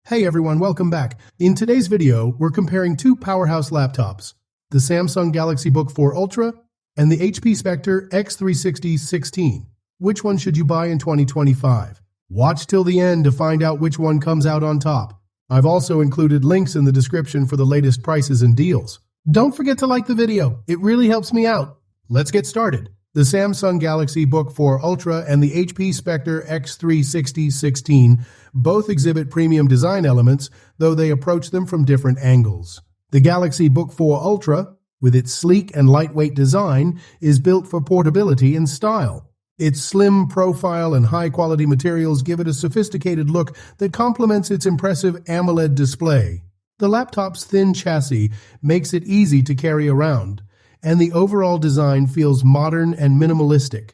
Hey everyone, welcome back. In today's video, we're comparing two powerhouse laptops, the Samsung Galaxy Book4 Ultra and the HP Spectre x360 16. Which one should you buy in 2025? Watch till the end to find out which one comes out on top. I've also included links in the description for the latest prices and deals. Don't forget to like the video, it really helps me out. Let's get started. The Samsung Galaxy Book4 Ultra and the HP Spectre x360 16 both exhibit premium design elements, though they approach them from different angles. The Galaxy Book4 Ultra, with its sleek and lightweight design, is built for portability and style. Its slim profile and high-quality materials give it a sophisticated look that complements its impressive AMOLED display. The laptop's thin chassis makes it easy to carry around, and the overall design feels modern and minimalistic,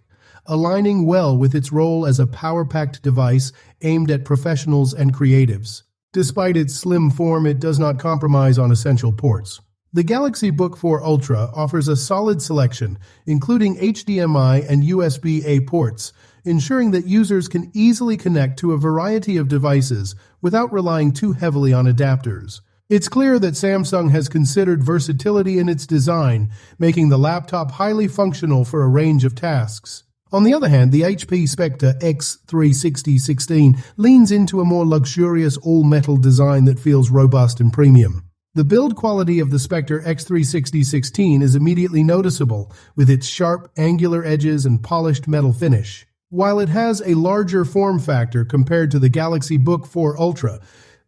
aligning well with its role as a power-packed device aimed at professionals and creatives. Despite its slim form, it does not compromise on essential ports. The Galaxy Book4 Ultra offers a solid selection, including HDMI and USB-A ports, ensuring that users can easily connect to a variety of devices without relying too heavily on adapters. It's clear that Samsung has considered versatility in its design, making the laptop highly functional for a range of tasks. On the other hand, the HP Spectre x360 16 leans into a more luxurious all-metal design that feels robust and premium. The build quality of the Spectre x360 16 is immediately noticeable, with its sharp, angular edges and polished metal finish. While it has a larger form factor compared to the Galaxy Book4 Ultra,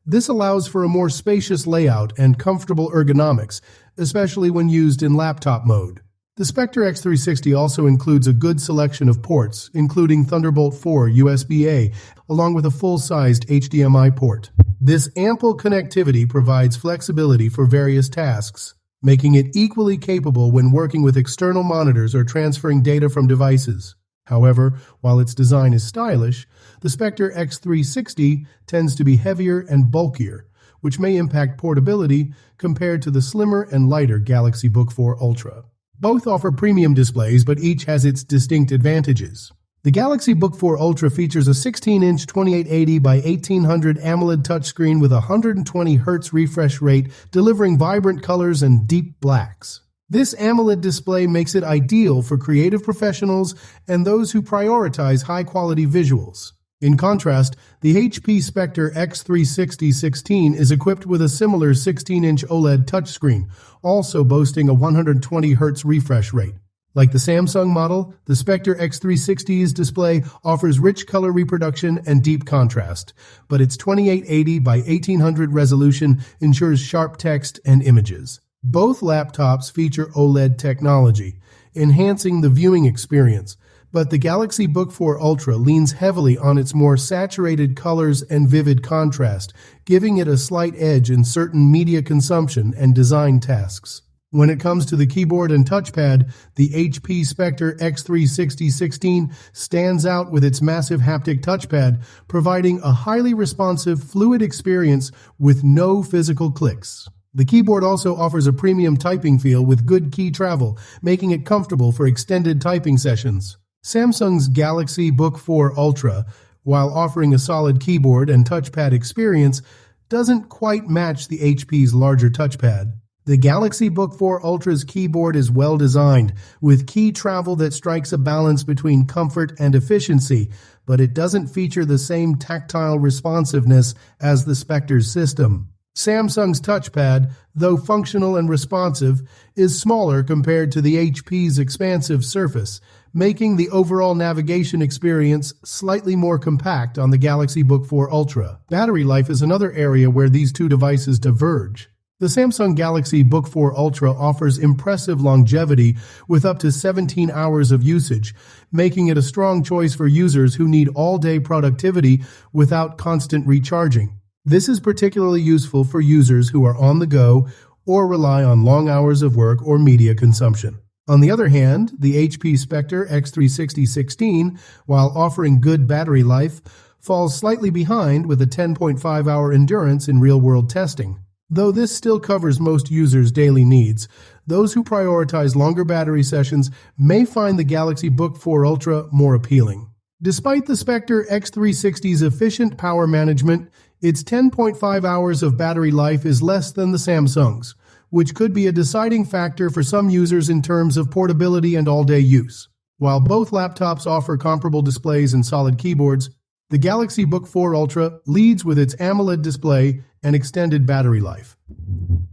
this allows for a more spacious layout and comfortable ergonomics, especially when used in laptop mode. The Spectre x360 also includes a good selection of ports, including Thunderbolt 4 USB-A, along with a full-sized HDMI port. This ample connectivity provides flexibility for various tasks, making it equally capable when working with external monitors or transferring data from devices. However, while its design is stylish, the Spectre x360 tends to be heavier and bulkier, which may impact portability compared to the slimmer and lighter Galaxy Book4 Ultra. Both offer premium displays, but each has its distinct advantages. The Galaxy Book4 Ultra features a 16-inch 2880 by 1800 AMOLED touchscreen with a 120 Hz refresh rate, delivering vibrant colors and deep blacks. This AMOLED display makes it ideal for creative professionals and those who prioritize high-quality visuals. In contrast, the HP Spectre x360 16 is equipped with a similar 16-inch OLED touchscreen, also boasting a 120 Hz refresh rate. Like the Samsung model, the Spectre x360's display offers rich color reproduction and deep contrast, but its 2880 by 1800 resolution ensures sharp text and images. Both laptops feature OLED technology, enhancing the viewing experience, but the Galaxy Book4 Ultra leans heavily on its more saturated colors and vivid contrast, giving it a slight edge in certain media consumption and design tasks. When it comes to the keyboard and touchpad, the HP Spectre x360 16 stands out with its massive haptic touchpad, providing a highly responsive, fluid experience with no physical clicks. The keyboard also offers a premium typing feel with good key travel, making it comfortable for extended typing sessions. Samsung's Galaxy Book4 Ultra, while offering a solid keyboard and touchpad experience, doesn't quite match the HP's larger touchpad. The Galaxy Book4 Ultra's keyboard is well designed, with key travel that strikes a balance between comfort and efficiency, but it doesn't feature the same tactile responsiveness as the Spectre's system. Samsung's touchpad, though functional and responsive, is smaller compared to the HP's expansive surface, making the overall navigation experience slightly more compact on the Galaxy Book4 Ultra. Battery life is another area where these two devices diverge. The Samsung Galaxy Book4 Ultra offers impressive longevity with up to 17 hours of usage, making it a strong choice for users who need all-day productivity without constant recharging. This is particularly useful for users who are on the go or rely on long hours of work or media consumption. On the other hand, the HP Spectre x360 16, while offering good battery life, falls slightly behind with a 10.5-hour endurance in real-world testing. Though this still covers most users' daily needs, those who prioritize longer battery sessions may find the Galaxy Book4 Ultra more appealing. Despite the Spectre x360's efficient power management, Its 10.5 hours of battery life is less than the Samsung's, which could be a deciding factor for some users in terms of portability and all-day use. While both laptops offer comparable displays and solid keyboards, the Galaxy Book 4 Ultra leads with its AMOLED display and extended battery life.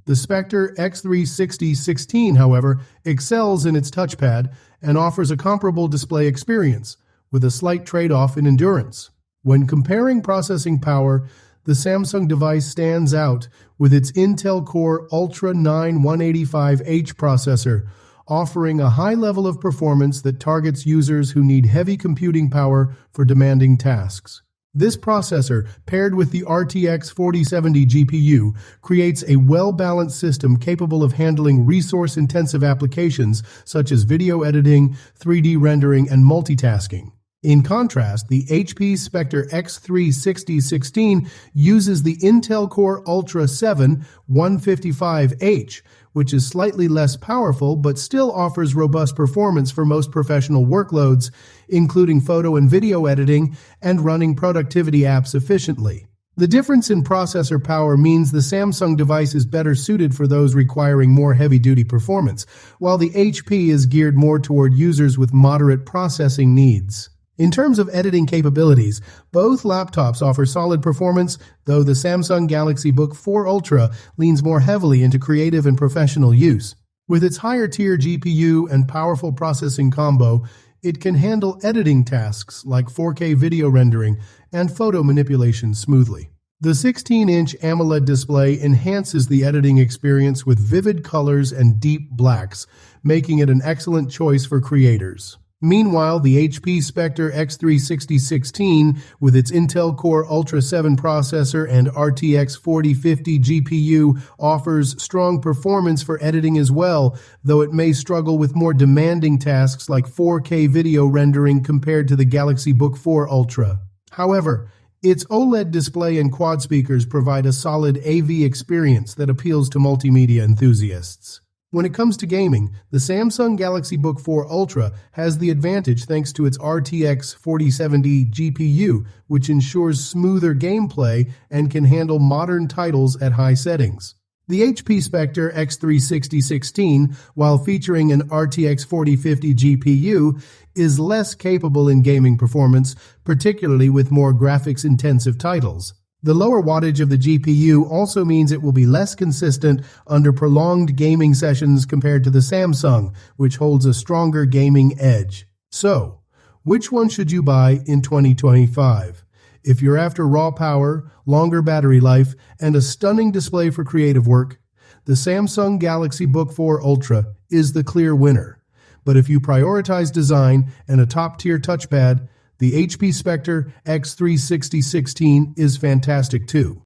The Spectre x360 however, excels in its touchpad and offers a comparable display experience, with a slight trade-off in endurance. When comparing processing power, the Samsung device stands out with its Intel Core Ultra 9 185H processor, offering a high level of performance that targets users who need heavy computing power for demanding tasks. This processor, paired with the RTX 4070 GPU, creates a well-balanced system capable of handling resource-intensive applications such as video editing, 3D rendering, and multitasking. In contrast, the HP Spectre x360 uses the Intel Core Ultra 7 155H, which is slightly less powerful but still offers robust performance for most professional workloads, including photo and video editing and running productivity apps efficiently. The difference in processor power means the Samsung device is better suited for those requiring more heavy-duty performance, while the HP is geared more toward users with moderate processing needs. In terms of editing capabilities, both laptops offer solid performance, though the Samsung Galaxy Book 4 Ultra leans more heavily into creative and professional use. With its higher-tier GPU and powerful processing combo, it can handle editing tasks like 4K video rendering and photo manipulation smoothly. The 16-inch AMOLED display enhances the editing experience with vivid colors and deep blacks, making it an excellent choice for creators. Meanwhile, the HP Spectre x360 with its Intel Core Ultra 7 processor and RTX 4050 GPU offers strong performance for editing as well, though it may struggle with more demanding tasks like 4K video rendering compared to the Galaxy Book 4 Ultra. However, its OLED display and quad speakers provide a solid AV experience that appeals to multimedia enthusiasts. When it comes to gaming, the Samsung Galaxy Book 4 Ultra has the advantage thanks to its RTX 4070 GPU, which ensures smoother gameplay and can handle modern titles at high settings. The HP Spectre x360, while featuring an RTX 4050 GPU, is less capable in gaming performance, particularly with more graphics-intensive titles. The lower wattage of the GPU also means it will be less consistent under prolonged gaming sessions compared to the Samsung, which holds a stronger gaming edge. So, which one should you buy in 2025? If you're after raw power, longer battery life, and a stunning display for creative work, the Samsung Galaxy Book 4 Ultra is the clear winner. But if you prioritize design and a top-tier touchpad, the HP Spectre x360 is fantastic too.